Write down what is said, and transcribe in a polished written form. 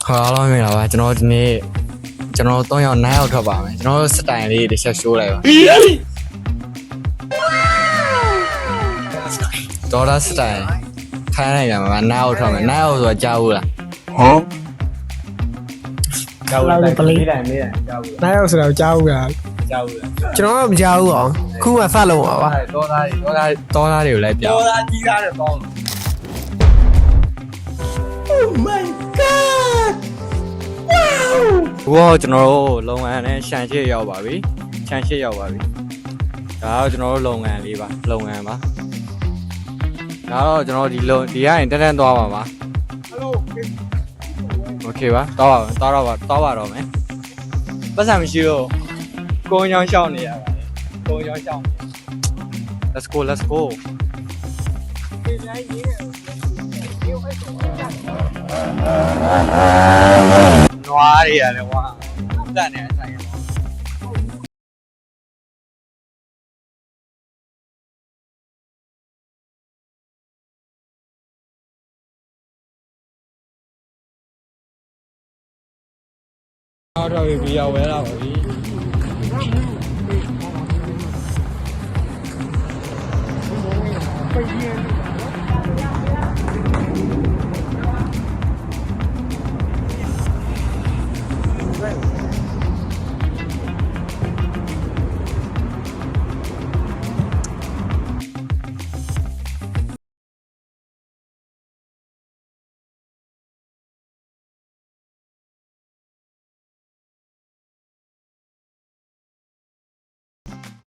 အားလုံးမင်္ဂလာပါကျွန်တော်ဒီနေ့ကျွန်တော်3ယောက်9ယောက်ထွက်ပါမယ်ကျွန်တော်စတိုင်လေးတစ်ချက်ရှိုးလိုက်ပါဒေါ်လာစတိုင်ခိုင်းလိုက်ရမှာ9ယောက်ထွက်မယ်9ယောက်ဆိုတာကြားဘူးလားဟမ်ကြားဘူးလားမေးတယ်ကြားဘူး9ယောက်ဆိုတော့ကြားဘူးလား ကြားဘူးလားကျွန်တော်တော့မကြားဘူးအောင်ခုမှစလုံးပါပါဒေါ်လာတွေကိုလိုက်ပြဒေါ်လာကြီးသားတဲ့ပေါင်း Oh my god wow ကျွန်တော်တို့လုံငန်းနဲ့ရှန်ရှစ်ရောက်ပါပြီရှန်ရှစ်ရောက်ပါပြီဒါတော့ကျွန်တော်တို့လုံငန်းလေးပါလုံငန်းပါဒါတော့ကျွန်တော်ဒီကနေတက်သွားပါပါ Hello Okay ပါသွားပါတော့မယ်ပတ်စံမရှိတော့ကိုင်းချောင်းရှောင်းနေရပါတယ်ကိုင်းချောင်းရှောင်း Let's go နွားတွေရတယ်ကွာတက်နေဆိုင်ရပါတော့ပြီးရောက်ဝဲလာပါပြီ